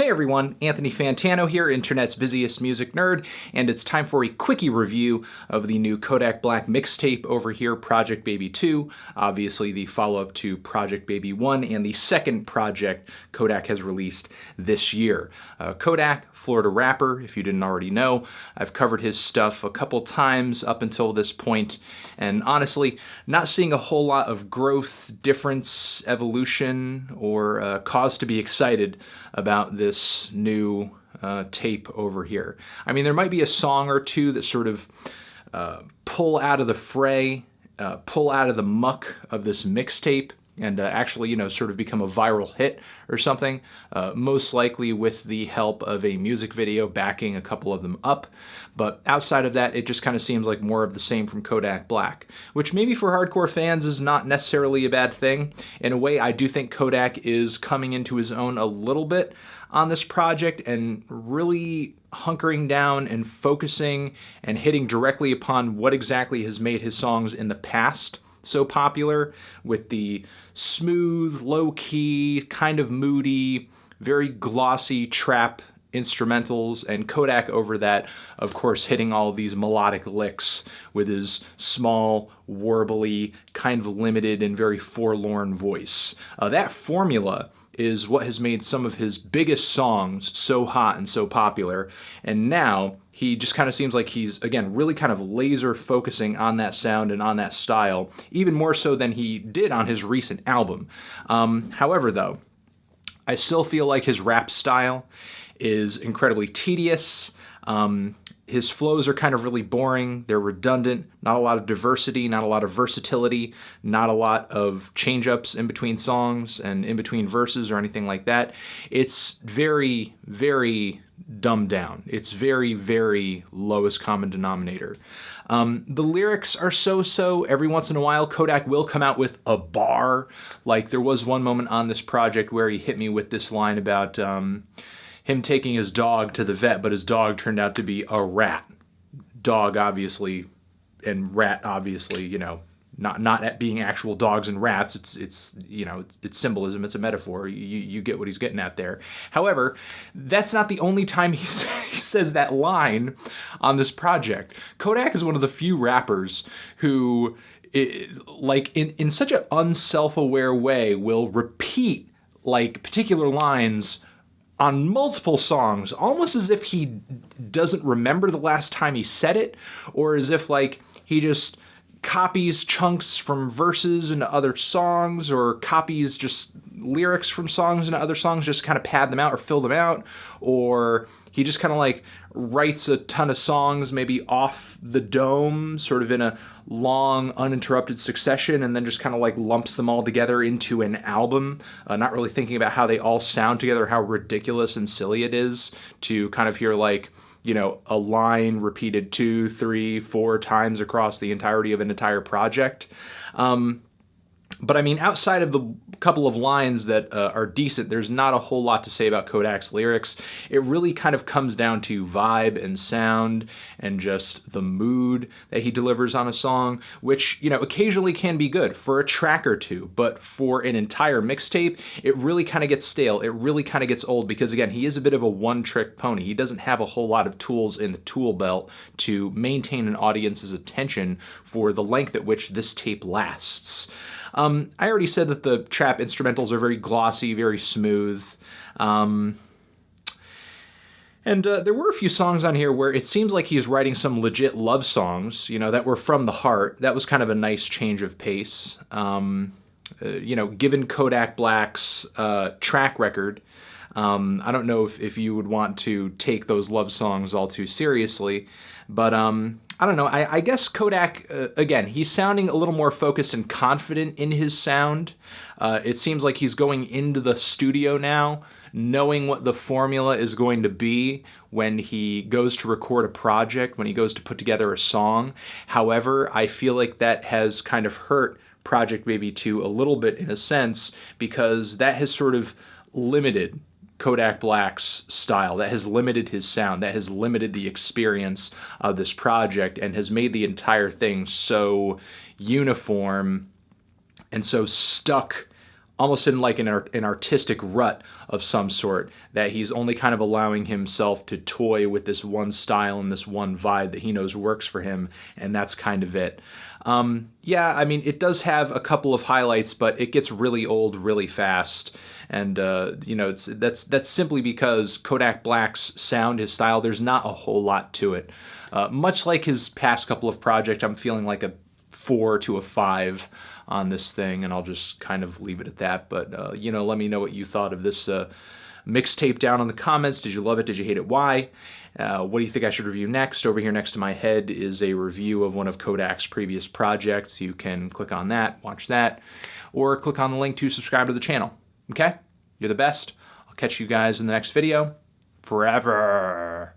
Hey everyone, Anthony Fantano here, internet's busiest music nerd, and it's time for a quickie review of the new Kodak Black mixtape over here, Project Baby 2, obviously the follow-up to Project Baby 1 and the second project Kodak has released this year. Kodak, Florida rapper, if you didn't already know. I've covered his stuff a couple times up until this point, and honestly, not seeing a whole lot of growth, difference, evolution, or cause to be excited about this new tape over here. I mean, there might be a song or two that sort of pull out of the fray, pull out of the muck of this mixtape, and actually, sort of become a viral hit or something, most likely with the help of a music video backing a couple of them up. But outside of that, it just kind of seems like more of the same from Kodak Black, which maybe for hardcore fans is not necessarily a bad thing. In a way, I do think Kodak is coming into his own a little bit on this project and really hunkering down and focusing and hitting directly upon what exactly has made his songs in the past so popular, with the smooth, low-key, kind of moody, very glossy trap instrumentals, and Kodak over that, of course, hitting all of these melodic licks with his small, warbly, kind of limited and very forlorn voice. That formula is what has made some of his biggest songs so hot and so popular, and now he just kind of seems like he's, again, really kind of laser focusing on that sound and on that style, even more so than he did on his recent album. However, though, I still feel like his rap style is incredibly tedious. His flows are kind of really boring, they're redundant, not a lot of diversity, not a lot of versatility, not a lot of change-ups in between songs and in between verses or anything like that. It's very, very dumbed down. It's very, very lowest common denominator. The lyrics are so-so. Every once in a while, Kodak will come out with a bar. Like, there was one moment on this project where he hit me with this line about him taking his dog to the vet, but his dog turned out to be a rat. Dog, obviously, and rat, obviously, not at being actual dogs and rats. It's symbolism. It's a metaphor. You get what he's getting at there. However, that's not the only time he says that line on this project. Kodak is one of the few rappers who, in such an unself-aware way, will repeat particular lines on multiple songs, almost as if he doesn't remember the last time he said it, or as if he just copies chunks from verses into other songs, or copies just lyrics from songs into other songs, just kind of pad them out or fill them out, or he just kind of writes a ton of songs maybe off the dome, sort of in a long, uninterrupted succession, and then just kind of lumps them all together into an album, not really thinking about how they all sound together, how ridiculous and silly it is to kind of hear a line repeated 2, 3, 4 times across the entirety of an entire project. But I mean, outside of the couple of lines that are decent, there's not a whole lot to say about Kodak's lyrics. It really kind of comes down to vibe and sound and just the mood that he delivers on a song, which, occasionally can be good for a track or two, but for an entire mixtape, it really kind of gets stale. It really kind of gets old because, again, he is a bit of a one-trick pony. He doesn't have a whole lot of tools in the tool belt to maintain an audience's attention for the length at which this tape lasts. I already said that the trap instrumentals are very glossy, very smooth. And there were a few songs on here where it seems like he's writing some legit love songs, that were from the heart. That was kind of a nice change of pace. Given Kodak Black's track record, I don't know if you would want to take those love songs all too seriously, but I don't know. I guess Kodak, again, he's sounding a little more focused and confident in his sound. It seems like he's going into the studio now, knowing what the formula is going to be when he goes to record a project, when he goes to put together a song. However, I feel like that has kind of hurt Project Baby 2 a little bit in a sense, because that has sort of limited Kodak Black's style, that has limited his sound, that has limited the experience of this project, and has made the entire thing so uniform and so stuck almost in like an artistic rut of some sort, that he's only kind of allowing himself to toy with this one style and this one vibe that he knows works for him, and that's kind of it. Yeah, I mean, it does have a couple of highlights, but it gets really old really fast. And you know, that's simply because Kodak Black's sound, his style, there's not a whole lot to it. Much like his past couple of projects, I'm feeling like a 4 to a 5 on this thing, and I'll just kind of leave it at that. But you know, let me know what you thought of this mixtape down in the comments. Did you love it? Did you hate it? Why? What do you think I should review next? Over here next to my head is a review of one of Kodak's previous projects. You can click on that, watch that, or click on the link to subscribe to the channel. Okay? You're the best. I'll catch you guys in the next video. Forever.